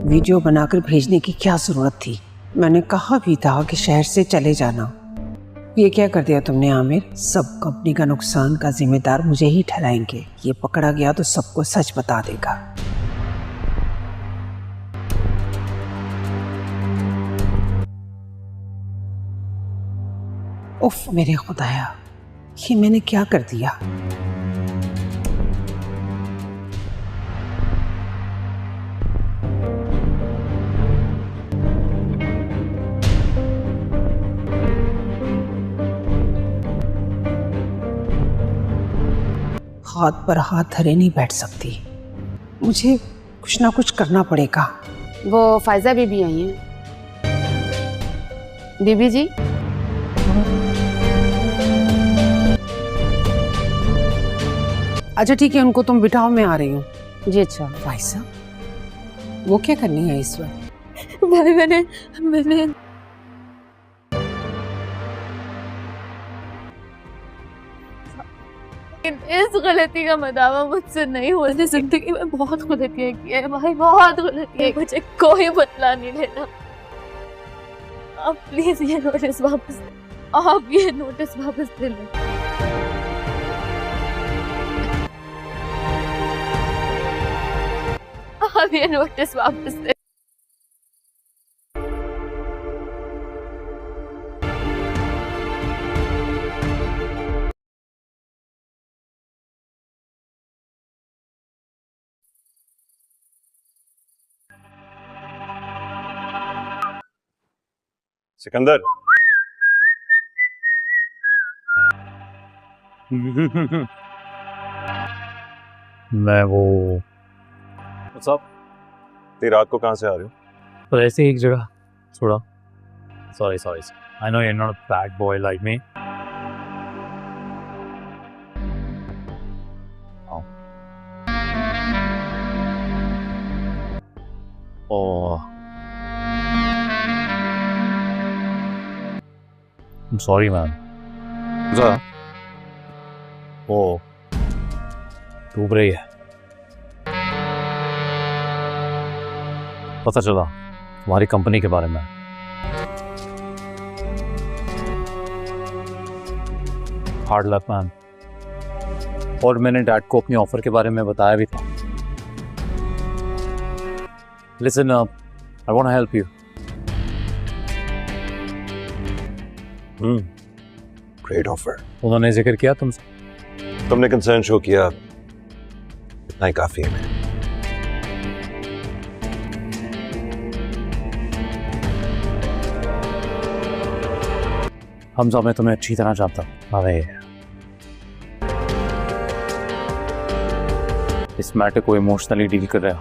Video बनाकर भेजने की क्या जरूरत थी? मैंने कहा भी था कि शहर से चले जाना। ये क्या कर दिया तुमने आमिर? सब कंपनी का नुकसान का जिम्मेदार मुझे ही ठहराएंगे। ये पकड़ा गया तो सबको सच बता देगा। उफ मेरे खुदाया, ये मैंने क्या कर दिया? हाथ पर हाथ धरे नहीं बैठ सकती, मुझे कुछ ना कुछ करना पड़ेगा। वो फायजा बीबी आई हैं। बीबी जी, अच्छा ठीक है, उनको तुम बिठाओ, मैं आ रही हूँ। जी अच्छा। फायजा, वो क्या करनी है इस वक्त? मैंने इस गलती का मदावा मुझसे नहीं हो। मैंने जिंदगी में बहुत गलतियां की है भाई, बहुत गलतियां। मुझे कोई बदला नहीं लेना। आप प्लीज ये नोटिस वापस, आप ये नोटिस वापस ले लें। आप ये नोटिस वापस ले। सिकंदर। मैं वो साहब, इतनी रात को कहाँ से आ रहे हो? तो ऐसे ही एक जगह थोड़ा sorry I know you are not a bad boy like me. Oh I'm sorry man। वो डूब रही है। पता चला तुम्हारी कंपनी के बारे में। Hard luck man. और मैंने डैड को अपनी ऑफर के बारे में बताया भी था। Listen I want to help you. Great offer. उन्होंने जिक्र किया तुमसे? तुमने कंसर्न शो किया, इतना ही काफी है मेरे। हमजा, मैं तुम्हें अच्छी तरह जानता हूँ। अरे इस मैटर को इमोशनली डील कर रहे हो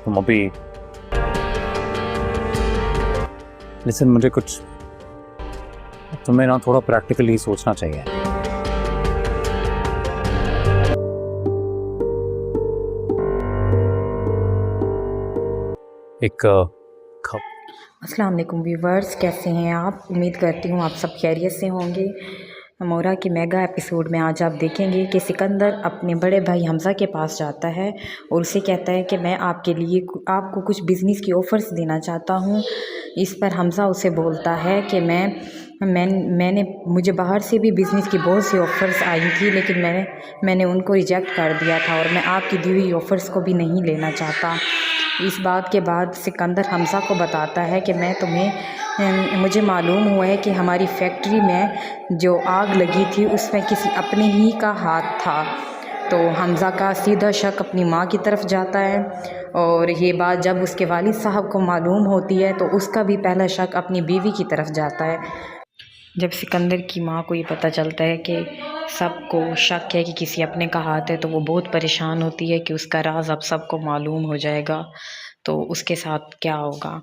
तुम अभी। लिसन, मुझे कुछ तुम्हें ना थोड़ा प्रैक्टिकली सोचना चाहिए। एक अस्सलाम वालेकुम व्यूवर्स, कैसे हैं आप? उम्मीद करती हूँ आप सब खैरियत से होंगे। मोरा के मेगा एपिसोड में आज आप देखेंगे कि सिकंदर अपने बड़े भाई हमज़ा के पास जाता है और उसे कहता है कि मैं आपके लिए आपको कुछ बिज़नेस की ऑफ़र्स देना चाहता हूँ। इस पर हमज़ा उसे बोलता है कि मैंने मुझे बाहर से भी बिज़नेस की बहुत सी ऑफ़र्स आई थी, लेकिन मैंने उनको रिजेक्ट कर दिया था और मैं आपकी दी हुई ऑफ़र्स को भी नहीं लेना चाहता। इस बात के बाद सिकंदर हमज़ा को बताता है कि मुझे मालूम हुआ है कि हमारी फैक्ट्री में जो आग लगी थी उसमें किसी अपने ही का हाथ था। तो हमज़ा का सीधा शक अपनी माँ की तरफ जाता है और ये बात जब उसके वालिद साहब को मालूम होती है तो उसका भी पहला शक अपनी बीवी की तरफ जाता है। जब सिकंदर की माँ को ये पता चलता है कि सबको शक है कि किसी अपने का हाथ है तो वो बहुत परेशान होती है कि उसका राज अब सबको मालूम हो जाएगा तो उसके साथ क्या होगा।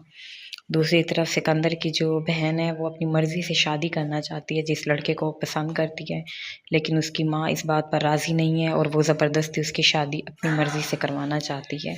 दूसरी तरफ सिकंदर की जो बहन है वो अपनी मर्ज़ी से शादी करना चाहती है जिस लड़के को वो पसंद करती है, लेकिन उसकी माँ इस बात पर राज़ी नहीं है और वो ज़बरदस्ती उसकी शादी अपनी मर्ज़ी से करवाना चाहती है।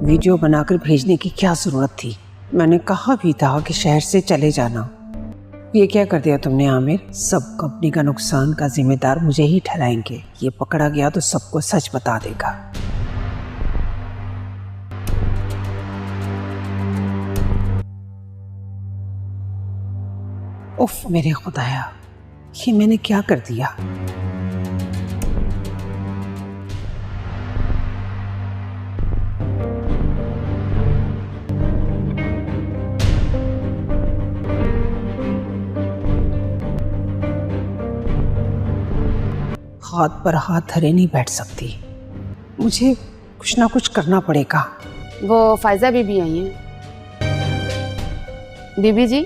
वीडियो बनाकर भेजने की क्या जरूरत थी? मैंने कहा भी था कि शहर से चले जाना। ये क्या कर दिया तुमने आमिर? सब कंपनी का नुकसान का जिम्मेदार मुझे ही ठहराएंगे। ये पकड़ा गया तो सबको सच बता देगा। उफ मेरे खुदाया, ये मैंने क्या कर दिया? हाथ पर हाथ धरे नहीं बैठ सकती। मुझे कुछ ना कुछ करना पड़ेगा। वो फायजा बीबी आई हैं। बीबी जी,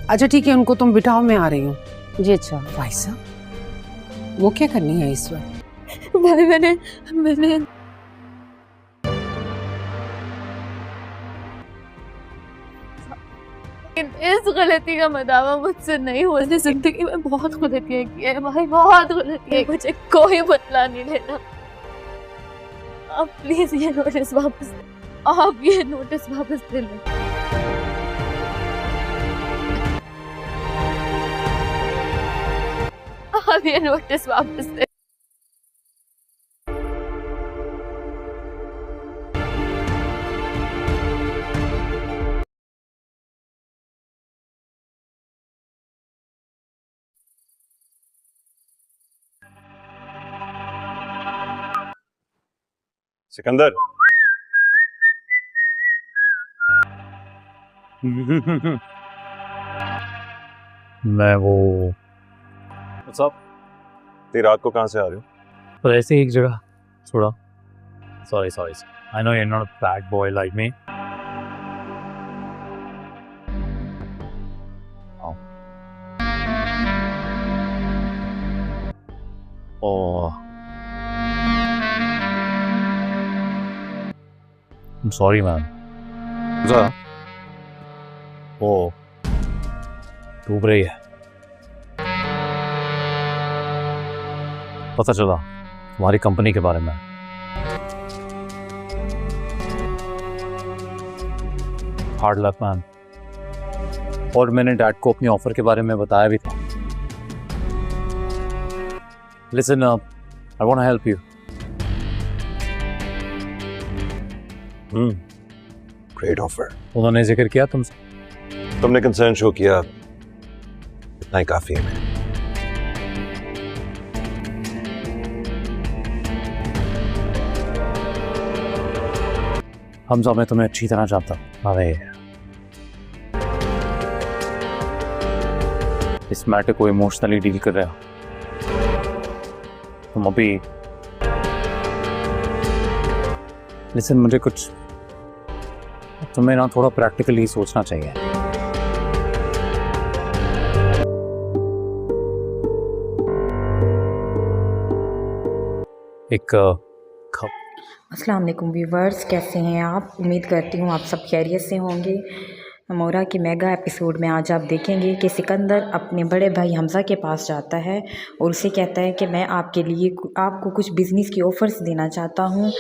अच्छा ठीक है, उनको तुम बिठाओ, मैं आ रही हूँ। जी अच्छा। फायजा, वो क्या करनी है इस वक्त? भाई मैंने इस गलती का मदावा मुझसे नहीं हुआ। मैंने जिंदगी में बहुत गलतियां की है भाई, बहुत गलतियां। मुझे कोई बदला नहीं लेना। आप प्लीज ये नोटिस वापस, आप ये नोटिस वापस ले लें। आप ये नोटिस वापस ले। सिकंदर, मैं वो सब इतनी रात को कहाँ से आ रहे हो? पर ऐसे ही एक जगह थोड़ा sorry sorry I know you not a bad boy like me oh I'm sorry man वो डूब रही है पता चला तुम्हारी कंपनी के बारे में हार्ड लक मैम और मैंने डैड को अपनी ऑफर के बारे में बताया भी था listen I want to help you great offer. उन्होंने जिक्र किया तुमसे तुमने कंसर्न शो किया, इतना ही काफी है मेरे। हमजा मैं तुम्हें अच्छी तरह जानता हूं अरे इस मैटर को इमोशनली डील कर रहे हो तुम अभी लिसन मुझे कुछ तुम्हें ना थोड़ा प्रैक्टिकली सोचना चाहिए एक अस्सलाम वालेकुम व्यूवर्स, कैसे हैं आप? उम्मीद करती हूँ आप सब खैरियत से होंगे। मोरा के मेगा एपिसोड में आज आप देखेंगे कि सिकंदर अपने बड़े भाई हमज़ा के पास जाता है और उसे कहता है कि मैं आपके लिए आपको कुछ बिज़नेस की ऑफ़र्स देना चाहता हूँ।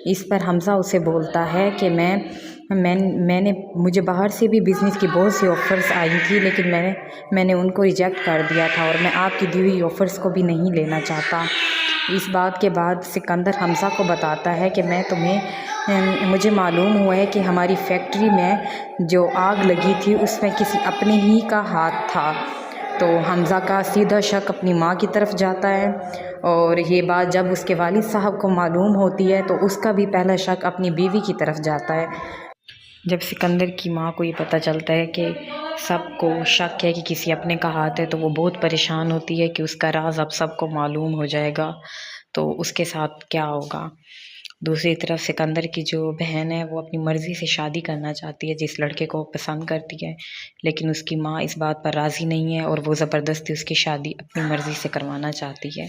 इस पर हमज़ा उसे बोलता है कि मैंने मुझे बाहर से भी बिज़नेस की बहुत सी ऑफ़र्स आई थी, लेकिन मैंने उनको रिजेक्ट कर दिया था और मैं आपकी दी हुई ऑफ़र्स को भी नहीं लेना चाहता। इस बात के बाद सिकंदर हमज़ा को बताता है कि मुझे मालूम हुआ है कि हमारी फैक्ट्री में जो आग लगी थी उसमें किसी अपने ही का हाथ था। तो हमज़ा का सीधा शक अपनी माँ की तरफ जाता है और ये बात जब उसके वालिद साहब को मालूम होती है तो उसका भी पहला शक अपनी बीवी की तरफ जाता है। जब सिकंदर की माँ को ये पता चलता है कि सबको शक है कि किसी अपने का हाथ है तो वो बहुत परेशान होती है कि उसका राज अब सबको मालूम हो जाएगा तो उसके साथ क्या होगा। दूसरी तरफ सिकंदर की जो बहन है वो अपनी मर्ज़ी से शादी करना चाहती है जिस लड़के को पसंद करती है, लेकिन उसकी माँ इस बात पर राज़ी नहीं है और वो ज़बरदस्ती उसकी शादी अपनी मर्ज़ी से करवाना चाहती है।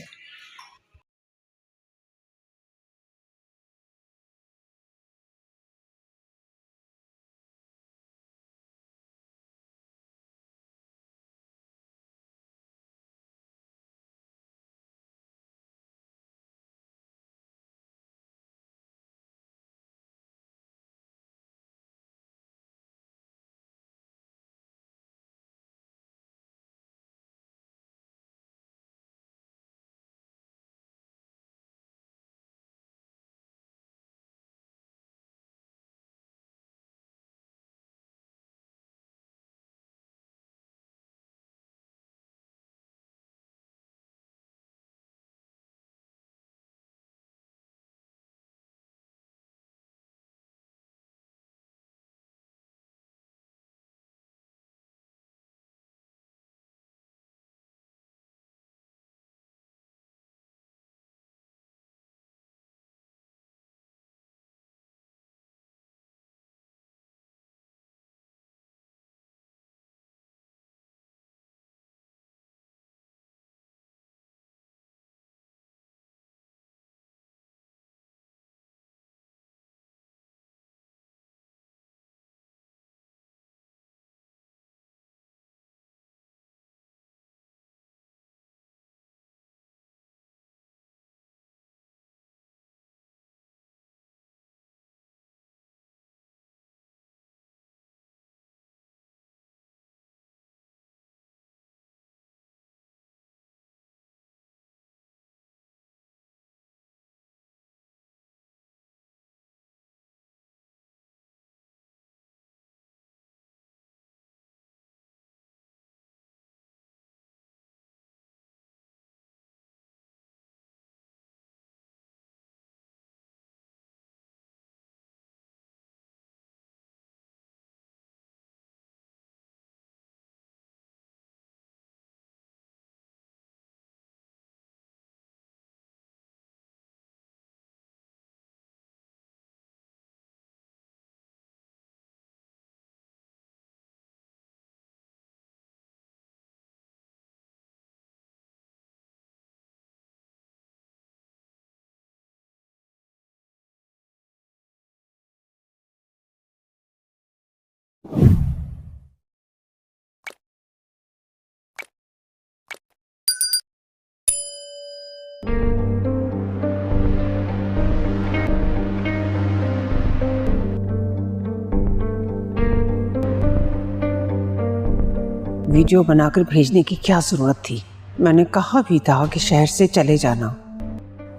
वीडियो बनाकर भेजने की क्या जरूरत थी? मैंने कहा भी था कि शहर से चले जाना।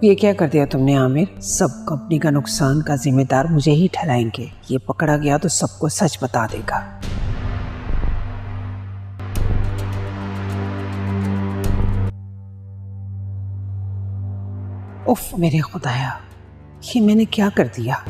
ये क्या कर दिया तुमने आमिर? सब कंपनी का नुकसान का जिम्मेदार मुझे ही ठहराएंगे। ये पकड़ा गया तो सबको सच बता देगा। उफ मेरे खुदाया, ये मैंने क्या कर दिया?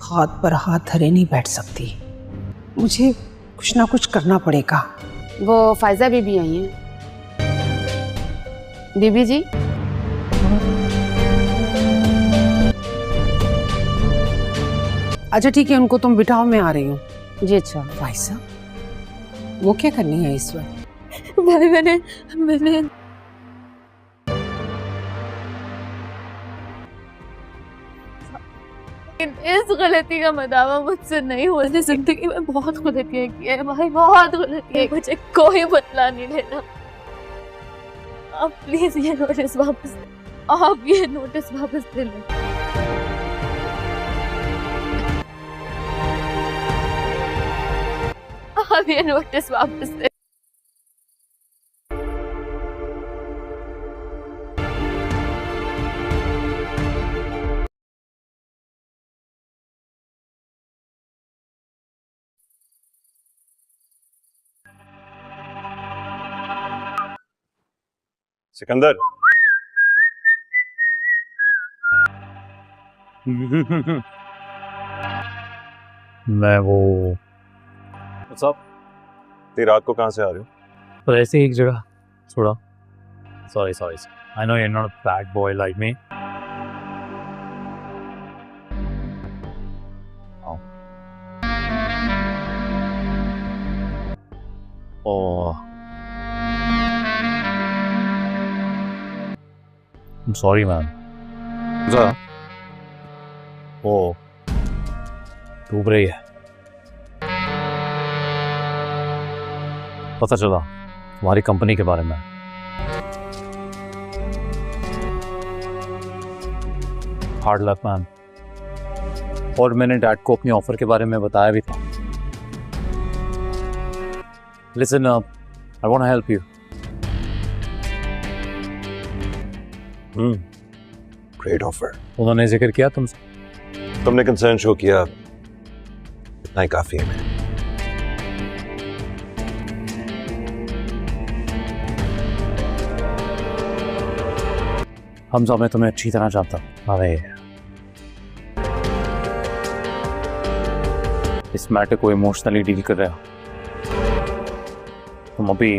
हाथ पर हाथ धरे नहीं बैठ सकती, मुझे कुछ ना कुछ करना पड़ेगा। वो फायजा बीबी आई हैं। बीबी जी, अच्छा ठीक है, उनको तुम बिठाओ, मैं आ रही हूँ। जी अच्छा। फाइजा, वो क्या करनी है इस वक्त? भाई मैंने मैंने इस गलती का मदावा मुझसे नहीं हुआ। मैंने जिंदगी में बहुत गलतियां की है भाई, बहुत गलतियां। मुझे कोई बदला नहीं लेना। आप प्लीज ये नोटिस वापस, आप ये नोटिस वापस ले लें। आप ये नोटिस वापस ले। सिकंदर, मैं वो सब इतनी रात को कहाँ से आ रहे हो? तो ऐसे ही एक जगह थोड़ा sorry sorry I know you are not bad boy like me. Oh, I'm sorry, man. जा। वो डूब रही है। पता चला तुम्हारी कंपनी के बारे में। Hard luck man. और मैंने डैड को अपनी ऑफर के बारे में बताया भी था। Listen up, I want to help you. Great offer. उन्होंने जिक्र किया तुमसे? तुमने कंसर्न शो किया, इतना ही काफी है मेरे। हमजा, मैं तुम्हें अच्छी तरह जानता हूँ। अरे इस मैटर को इमोशनली डील कर रहे हो तुम अभी।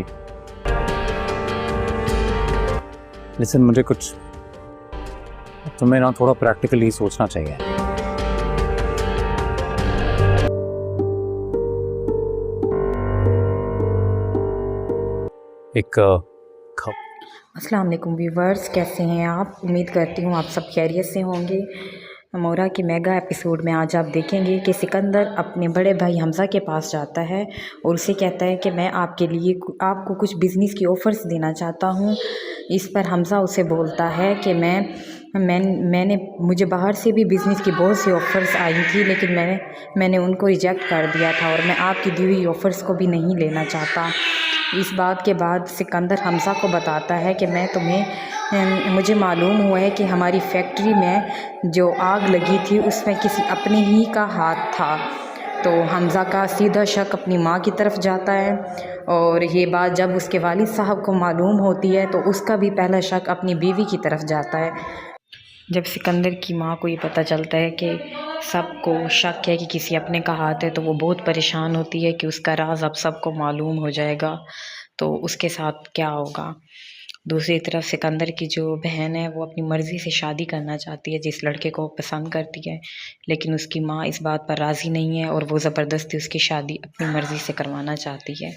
लिसन, मुझे कुछ तुम्हें ना थोड़ा प्रैक्टिकली सोचना चाहिए। एक अस्सलाम वालेकुम व्यूवर्स, कैसे हैं आप? उम्मीद करती हूँ आप सब खैरियत से होंगे। मोरा की मेगा एपिसोड में आज आप देखेंगे कि सिकंदर अपने बड़े भाई हमज़ा के पास जाता है और उसे कहता है कि मैं आपके लिए आपको कुछ बिज़नेस की ऑफ़र्स देना चाहता हूँ। इस पर हमज़ा उसे बोलता है कि मैंने मुझे बाहर से भी बिज़नेस की बहुत सी ऑफ़र्स आई थी, लेकिन मैंने उनको रिजेक्ट कर दिया था और मैं आपकी दी हुई ऑफ़र्स को भी नहीं लेना चाहता। इस बात के बाद सिकंदर हमज़ा को बताता है कि मुझे मालूम हुआ है कि हमारी फैक्ट्री में जो आग लगी थी उसमें किसी अपने ही का हाथ था। तो हमज़ा का सीधा शक अपनी माँ की तरफ जाता है और ये बात जब उसके वालिद साहब को मालूम होती है तो उसका भी पहला शक अपनी बीवी की तरफ जाता है। जब सिकंदर की माँ को ये पता चलता है कि सबको शक है कि किसी अपने का हाथ है तो वो बहुत परेशान होती है कि उसका राज अब सबको मालूम हो जाएगा तो उसके साथ क्या होगा। दूसरी तरफ सिकंदर की जो बहन है वो अपनी मर्ज़ी से शादी करना चाहती है जिस लड़के को पसंद करती है, लेकिन उसकी माँ इस बात पर राज़ी नहीं है और वो ज़बरदस्ती उसकी शादी अपनी मर्ज़ी से करवाना चाहती है।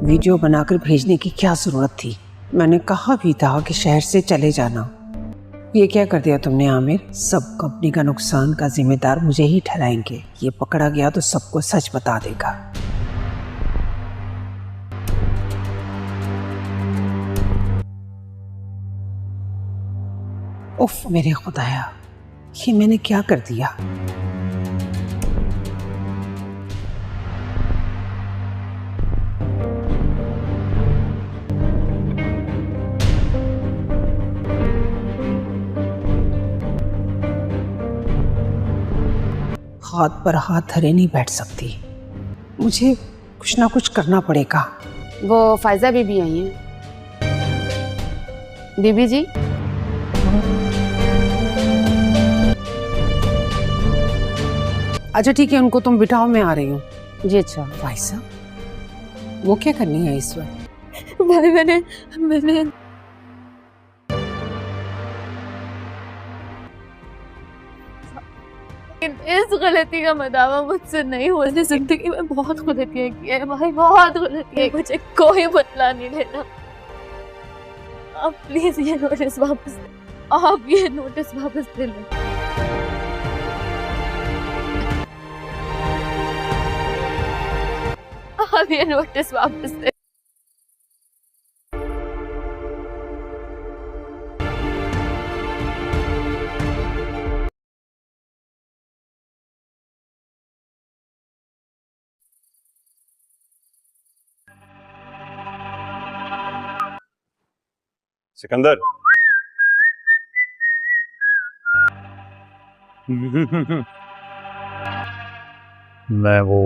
वीडियो बनाकर भेजने की क्या जरूरत थी? मैंने कहा भी था कि शहर से चले जाना। ये क्या कर दिया तुमने आमिर? सब कंपनी का नुकसान का जिम्मेदार मुझे ही ठहराएंगे। ये पकड़ा गया तो सबको सच बता देगा। उफ मेरे खुदाया, ये मैंने क्या कर दिया? हाथ पर हाथ धरे नहीं बैठ सकती। मुझे कुछ ना कुछ करना पड़ेगा। वो फायजा बीबी आई हैं। बीबी जी, अच्छा ठीक है, उनको तुम बिठाओ, मैं आ रही हूँ। जी अच्छा। फाइजा, वो क्या करनी है इस वक्त? भाई मैंने इस गलती का मदावा मुझसे नहीं हुआ। मैंने जिंदगी में बहुत गलतियां की है भाई, बहुत गलतियां। मुझे कोई बदला नहीं लेना। आप प्लीज ये नोटिस वापस, आप ये नोटिस वापस ले लें। आप ये नोटिस वापस ले। सिकंदर, मैं वो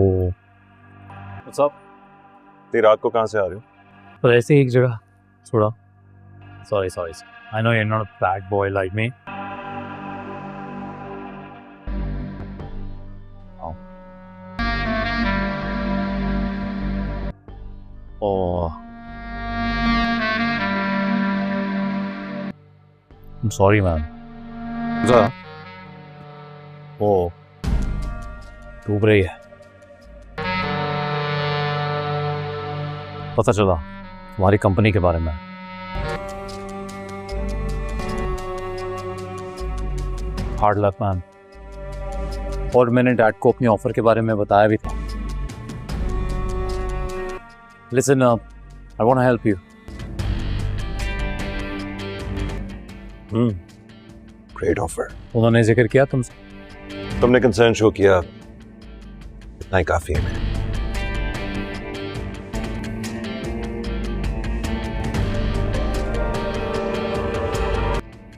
सब इतनी रात को कहाँ से आ रहे हो? तो ऐसे ही एक जगह थोड़ा sorry sorry I know you are not a bad boy like me. Oh, I'm sorry, man. वो डूब रही है। पता चला तुम्हारी कंपनी के बारे में। Hard luck man. और मैंने डैड को अपनी ऑफर के बारे में बताया भी था। Listen up, I want to help you. Great offer. उन्होंने जिक्र किया तुमसे? तुमने कंसर्न शो किया, इतना ही काफी है मेरे।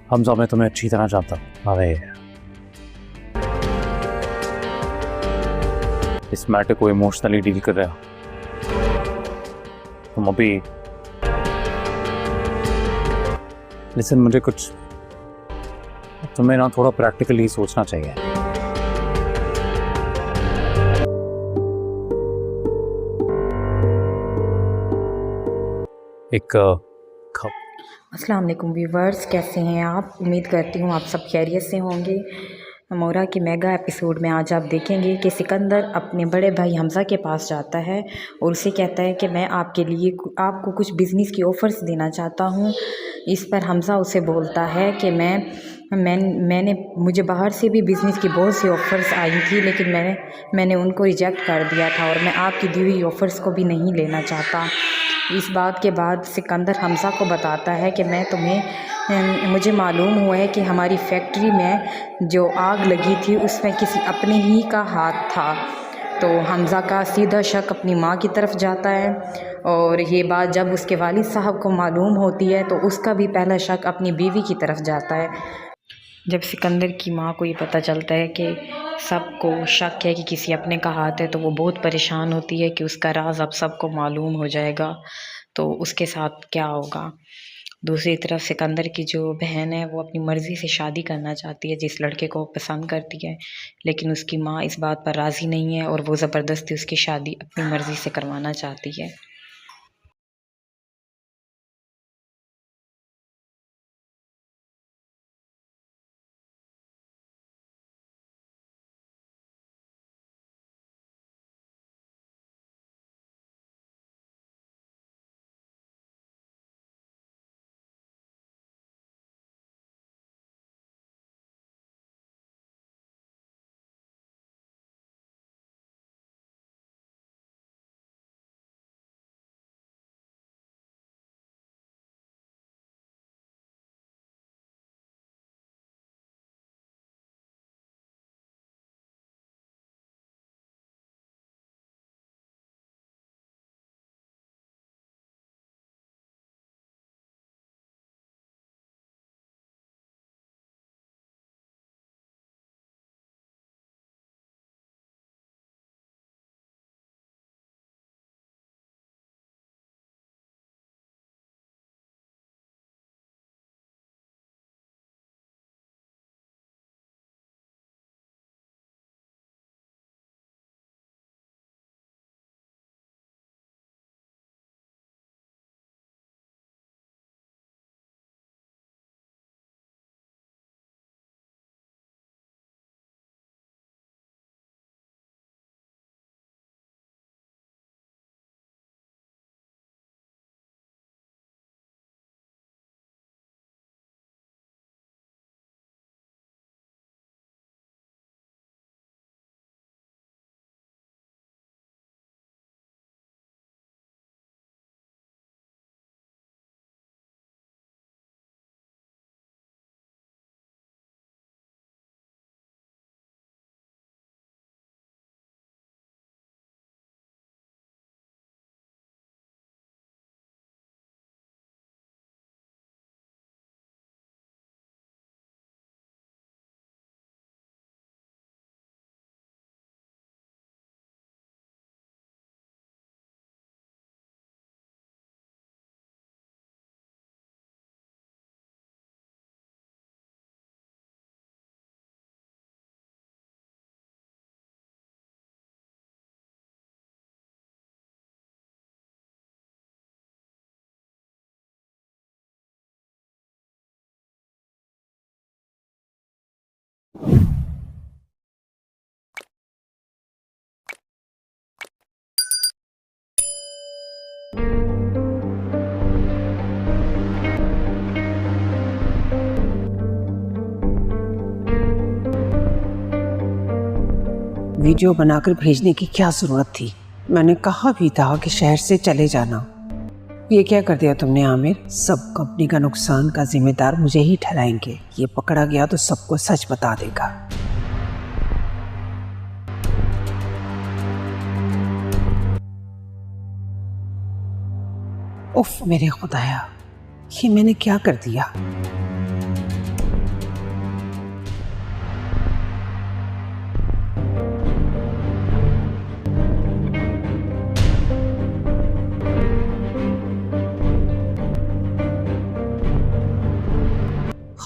हमजा, मैं तुम्हें अच्छी तरह जानता हूं। अरे इस मैटर को इमोशनली डील कर रहे हो तुम अभी। लिसन, मुझे कुछ तुम्हें ना थोड़ा प्रैक्टिकली सोचना चाहिए। एक अस्सलाम वालेकुम व्यूवर्स, कैसे हैं आप? उम्मीद करती हूँ आप सब खैरियत से होंगे। मोरा की मेगा एपिसोड में आज आप देखेंगे कि सिकंदर अपने बड़े भाई हमज़ा के पास जाता है और उसे कहता है कि मैं आपके लिए आपको कुछ बिज़नेस की ऑफ़र्स देना चाहता हूँ। इस पर हमज़ा उसे बोलता है कि मैंने मुझे बाहर से भी बिज़नेस की बहुत सी ऑफ़र्स आई थी, लेकिन मैंने उनको रिजेक्ट कर दिया था और मैं आपकी दी हुई ऑफ़र्स को भी नहीं लेना चाहता। इस बात के बाद सिकंदर हमज़ा को बताता है कि मुझे मालूम हुआ है कि हमारी फैक्ट्री में जो आग लगी थी उसमें किसी अपने ही का हाथ था। तो हमज़ा का सीधा शक अपनी माँ की तरफ जाता है और ये बात जब उसके वालिद साहब को मालूम होती है तो उसका भी पहला शक अपनी बीवी की तरफ जाता है। जब सिकंदर की माँ को ये पता चलता है कि सबको शक है कि किसी अपने का हाथ है तो वो बहुत परेशान होती है कि उसका राज अब सबको मालूम हो जाएगा तो उसके साथ क्या होगा। दूसरी तरफ सिकंदर की जो बहन है वो अपनी मर्ज़ी से शादी करना चाहती है जिस लड़के को पसंद करती है, लेकिन उसकी माँ इस बात पर राज़ी नहीं है और वो ज़बरदस्ती उसकी शादी अपनी मर्ज़ी से करवाना चाहती है। वीडियो बनाकर भेजने की क्या जरूरत थी? मैंने कहा भी था कि शहर से चले जाना। ये क्या कर दिया तुमने आमिर? सब कंपनी का नुकसान का जिम्मेदार मुझे ही ठहराएंगे। ये पकड़ा गया तो सबको सच बता देगा। उफ मेरे खुदाया, ये मैंने क्या कर दिया?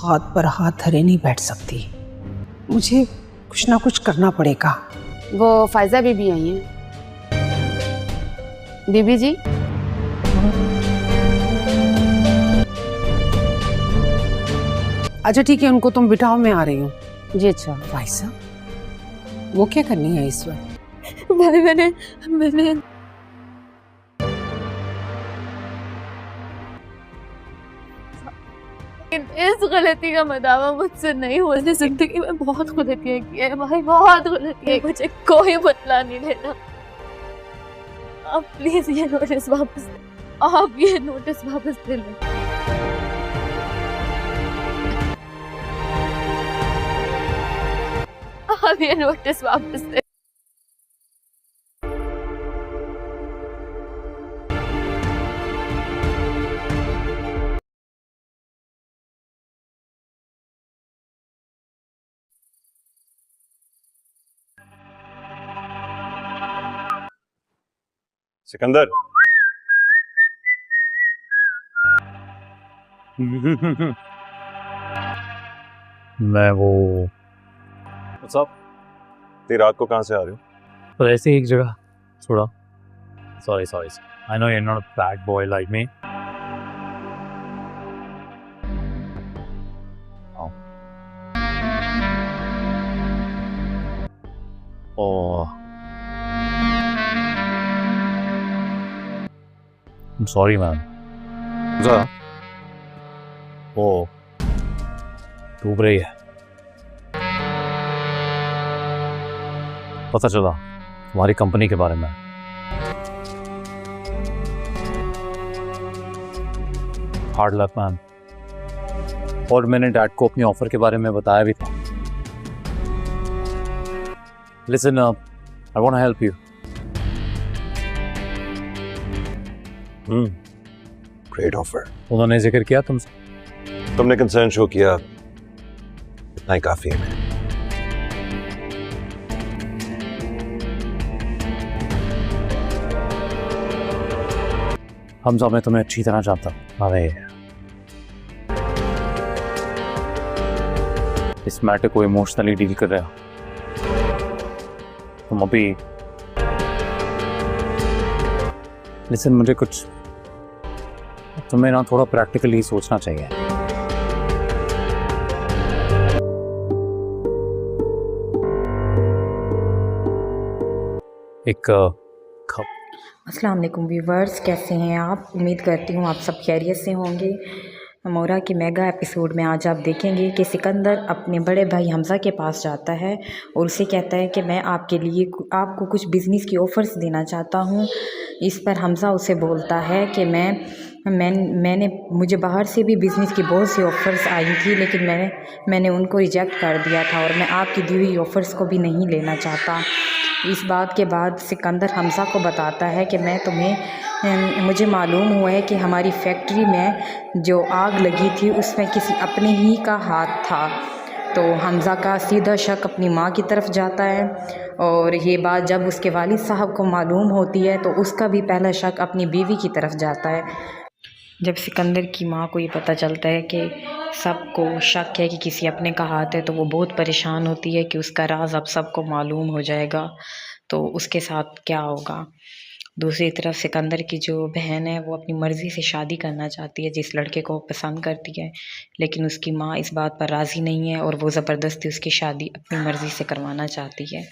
हाथ पर हाथ धरे नहीं बैठ सकती। मुझे कुछ ना कुछ करना पड़ेगा। वो फायजा बीबी आई हैं। बीबी जी, अच्छा ठीक है, उनको तुम बिठाओ, मैं आ रही हूँ। जी अच्छा। फाइजा, वो क्या करनी है इस वक्त? भाई मैंने इस गलती का मदावा मुझसे नहीं हुआ। मैंने जिंदगी में बहुत गलतियां की है भाई, बहुत गलतियां। मुझे कोई बदला नहीं लेना। आप प्लीज ये नोटिस वापस, आप ये नोटिस वापस ले लें। आप ये नोटिस वापस ले। सिकंदर, मैं वो सब इतनी रात को कहाँ से आ रहे हो? तो ऐसे ही एक जगह थोड़ा sorry I know you are not a bad boy like me. Oh I'm sorry man। वो डूब रही है। पता चला तुम्हारी कंपनी के बारे में। Hard luck ma'am. और मैंने डैड को अपनी ऑफर के बारे में बताया भी था। Listen I want to help you. Great offer. उन्होंने जिक्र किया तुमसे? तुमने कंसर्न शो किया, इतना ही काफी है मेरे। हमजा, मैं तुम्हें अच्छी तरह जानता हूँ। अरे इस मैटर को इमोशनली डील कर रहे हो तुम अभी। लिसन, मुझे कुछ तुम्हें ना थोड़ा प्रैक्टिकली सोचना चाहिए। एक अस्सलाम वालेकुम व्यूवर्स, कैसे हैं आप? उम्मीद करती हूँ आप सब खैरियत से होंगे। मोरा की मेगा एपिसोड में आज आप देखेंगे कि सिकंदर अपने बड़े भाई हमज़ा के पास जाता है और उसे कहता है कि मैं आपके लिए आपको कुछ बिज़नेस की ऑफ़र्स देना चाहता हूँ। इस पर हमज़ा उसे बोलता है कि मैंने मुझे बाहर से भी बिज़नेस की बहुत सी ऑफ़र्स आई थी, लेकिन मैंने उनको रिजेक्ट कर दिया था और मैं आपकी दी हुई ऑफ़र्स को भी नहीं लेना चाहता। इस बात के बाद सिकंदर हमज़ा को बताता है कि मुझे मालूम हुआ है कि हमारी फैक्ट्री में जो आग लगी थी उसमें किसी अपने ही का हाथ था। तो हमज़ा का सीधा शक अपनी माँ की तरफ जाता है और ये बात जब उसके वालिद साहब को मालूम होती है तो उसका भी पहला शक अपनी बीवी की तरफ जाता है। जब सिकंदर की माँ को ये पता चलता है कि सबको शक है कि किसी अपने का हाथ है तो वो बहुत परेशान होती है कि उसका राज अब सबको मालूम हो जाएगा तो उसके साथ क्या होगा। दूसरी तरफ सिकंदर की जो बहन है वो अपनी मर्ज़ी से शादी करना चाहती है जिस लड़के को वो पसंद करती है, लेकिन उसकी माँ इस बात पर राज़ी नहीं है और वो ज़बरदस्ती उसकी शादी अपनी मर्ज़ी से करवाना चाहती है।